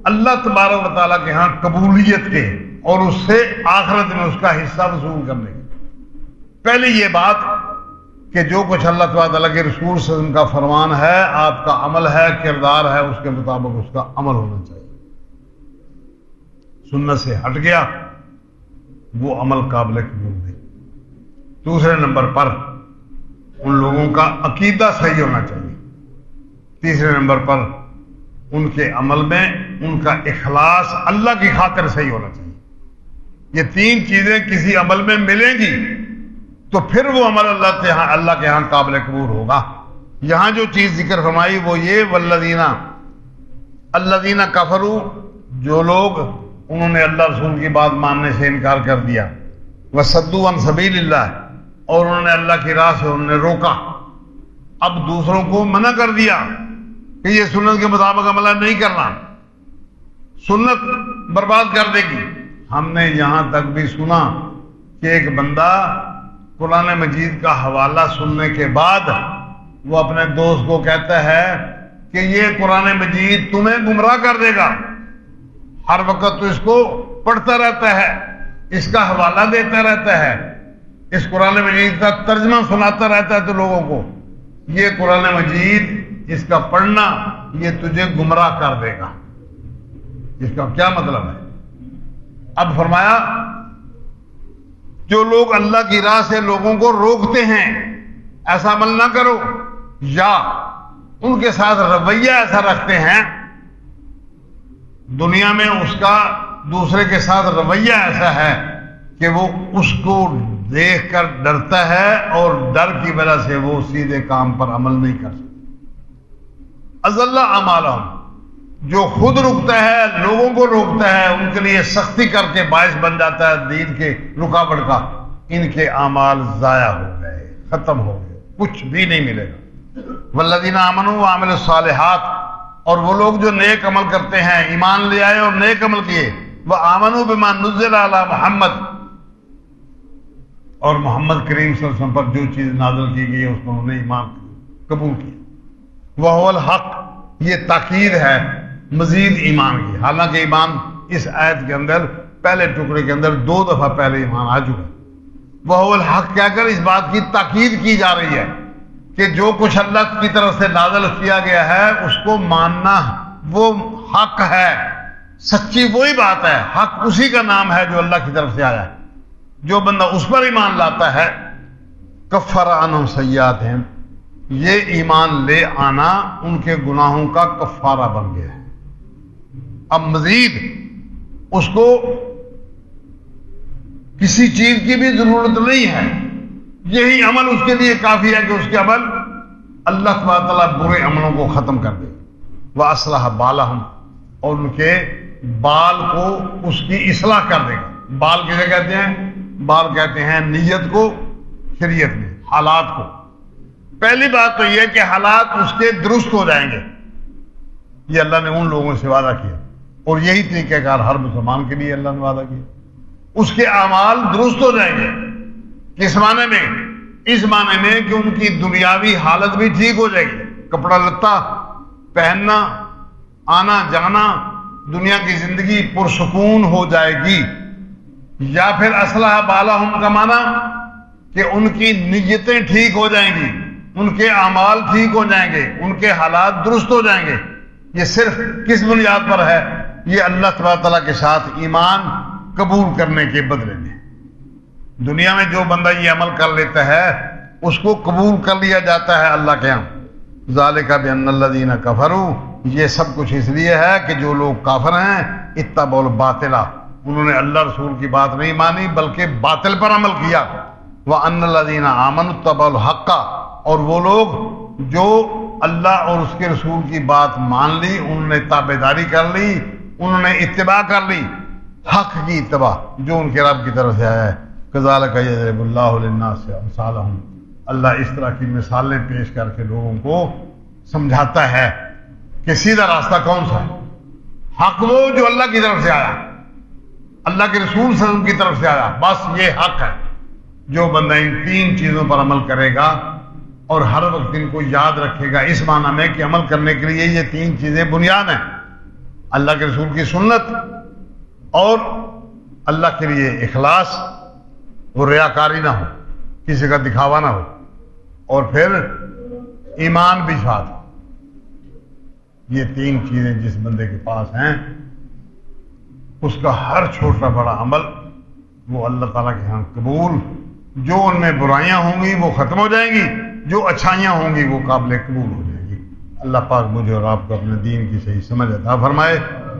اللہ تبارک و تعالیٰ کے ہاں قبولیت کے اور اس سے آخرت میں اس کا حصہ وصول کرنے کی۔ پہلی یہ بات کہ جو کچھ اللہ تعالیٰ کے رسول صلی اللہ علیہ وسلم کا فرمان ہے، آپ کا عمل ہے، کردار ہے، اس کے مطابق اس کا عمل ہونا چاہیے۔ سنت سے ہٹ گیا وہ عمل قابل قبول نہیں۔ دوسرے نمبر پر ان لوگوں کا عقیدہ صحیح ہونا چاہیے۔ تیسرے نمبر پر ان کے عمل میں ان کا اخلاص اللہ کی خاطر صحیح ہونا چاہیے۔ یہ تین چیزیں کسی عمل میں ملیں گی تو پھر وہ عمل اللہ کے ہاں قابل قبول ہوگا۔ یہاں جو چیز ذکر فرمائی وہ یہ، والذین کفروا، جو لوگ انہوں نے اللہ رسول کی بات ماننے سے انکار کر دیا، وصدوا عن سبیل اللہ، اور انہوں نے اللہ کی راہ سے انہوں نے روکا، اب دوسروں کو منع کر دیا کہ یہ سنت کے مطابق عمل نہیں کرنا، سنت برباد کر دے گی۔ ہم نے یہاں تک بھی سنا کہ ایک بندہ قرآن مجید کا حوالہ سننے کے بعد وہ اپنے دوست کو کہتا ہے کہ یہ قرآن مجید تمہیں گمراہ کر دے گا، ہر وقت تو اس کو پڑھتا رہتا ہے، اس کا حوالہ دیتا رہتا ہے، اس قرآن مجید کا ترجمہ سناتا رہتا ہے تو لوگوں کو، یہ قرآن مجید اس کا پڑھنا یہ تجھے گمراہ کر دے گا۔ اس کا کیا مطلب ہے؟ اب فرمایا جو لوگ اللہ کی راہ سے لوگوں کو روکتے ہیں ایسا عمل نہ کرو، یا ان کے ساتھ رویہ ایسا رکھتے ہیں، دنیا میں اس کا دوسرے کے ساتھ رویہ ایسا ہے کہ وہ اس کو دیکھ کر ڈرتا ہے اور ڈر کی وجہ سے وہ سیدھے کام پر عمل نہیں کر سکتا۔ اضل اعمالہم، جو خود رکتا ہے، لوگوں کو روکتا ہے، ان کے لیے سختی کر کے باعث بن جاتا ہے دین کے رکاوٹ کا، ان کے اعمال ضائع ہو گئے، ختم ہو گئے، کچھ بھی نہیں ملے گا۔ والذین آمنوا وعملوا الصالحات، اور وہ لوگ جو نیک عمل کرتے ہیں، ایمان لے آئے اور نیک عمل کیے، وآمنوا بما نزل علی محمد، اور محمد کریم صلی اللہ علیہ وسلم پر جو چیز نازل کی گئی ہے اس پر انہوں نے ایمان قبول کیا۔ وہو الحق، یہ تاکید ہے مزید ایمان کی، حالانکہ ایمان اس آیت کے اندر پہلے ٹکڑے کے اندر 2 دفعہ پہلے ایمان آ چکا ہے۔ وہو الحق کہہ کر اس بات کی تاکید کی جا رہی ہے کہ جو کچھ اللہ کی طرف سے نازل کیا گیا ہے اس کو ماننا وہ حق ہے، سچی وہی بات ہے، حق اسی کا نام ہے جو اللہ کی طرف سے آیا ہے۔ جو بندہ اس پر ایمان لاتا ہے، کفر عنہم سیئاتہم، یہ ایمان لے آنا ان کے گناہوں کا کفارہ بن گیا ہے۔ اب مزید اس کو کسی چیز کی بھی ضرورت نہیں ہے، یہی عمل اس کے لیے کافی ہے کہ اس کے عمل اللہ تبارک تعالیٰ برے عملوں کو ختم کر دے۔ وَأَصْلَحَ بَالَهُمْ، اور ان کے بال کو اس کی اصلاح کر دے گا۔ بال کسے کہتے ہیں؟ بال کہتے ہیں نیت کو، شریعت میں حالات کو۔ پہلی بات تو یہ کہ حالات اس کے درست ہو جائیں گے، یہ اللہ نے ان لوگوں سے وعدہ کیا، اور یہی طریقہ کار ہر مسلمان کے لیے اللہ نے وعدہ کیا۔ اس کے اعمال درست ہو جائیں گے، کس معنی میں؟ اس معنی میں کہ ان کی دنیاوی حالت بھی ٹھیک ہو جائے گی، کپڑا لتا پہننا، آنا جانا، دنیا کی زندگی پرسکون ہو جائے گی، یا پھر اصلح بالہم کا معنی کہ ان کی نیتیں ٹھیک ہو جائیں گی، ان کے اعمال ٹھیک ہو جائیں گے، ان کے حالات درست ہو جائیں گے۔ یہ صرف کس بنیاد پر ہے؟ یہ اللہ تبارک تعالیٰ کے ساتھ ایمان قبول کرنے کے بدلے میں۔ دنیا میں جو بندہ یہ عمل کر لیتا ہے اس کو قبول کر لیا جاتا ہے اللہ کے ہاں۔ ذالک بان الذین کفروا، یہ سب کچھ اس لیے ہے کہ جو لوگ کافر ہیں، اتبعوا الباطل، انہوں نے اللہ رسول کی بات نہیں مانی بلکہ باطل پر عمل کیا۔ وان الذین آمنوا اتبعوا الحق، اور وہ لوگ جو اللہ اور اس کے رسول کی بات مان لی، انہوں نے تابعداری کر لی، انہوں نے اتباع کر لی، حق کی اتباع جو ان کے رب کی طرف سے آیا ہے۔ کذالک یضرب اللہ للناس امثالہم، اللہ اس طرح کی مثالیں پیش کر کے لوگوں کو سمجھاتا ہے کہ سیدھا راستہ کون سا ہے۔ حق وہ جو اللہ کی طرف سے آیا، اللہ کے رسول صلی اللہ علیہ وسلم کی طرف سے آیا، بس یہ حق ہے۔ جو بندہ ان تین چیزوں پر عمل کرے گا اور ہر وقت ان کو یاد رکھے گا، اس معنی میں کہ عمل کرنے کے لیے یہ تین چیزیں بنیاد ہیں، اللہ کے رسول کی سنت، اور اللہ کے لیے اخلاص، وہ ریاکاری نہ ہو، کسی کا دکھاوا نہ ہو، اور پھر ایمان بھی ساتھ ہو۔ یہ تین چیزیں جس بندے کے پاس ہیں، اس کا ہر چھوٹا بڑا عمل وہ اللہ تعالیٰ کے ہاں قبول، جو ان میں برائیاں ہوں گی وہ ختم ہو جائیں گی، جو اچھائیاں ہوں گی وہ قابل قبول ہو جائیں گی۔ اللہ پاک مجھے اور آپ کو اپنے دین کی صحیح سمجھ عطا فرمائے،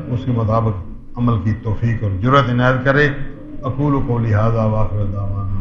اس کے مطابق عمل کی توفیق اور جرأت عنایت کرے۔ اقول قولی ھذا وآخر دعوانا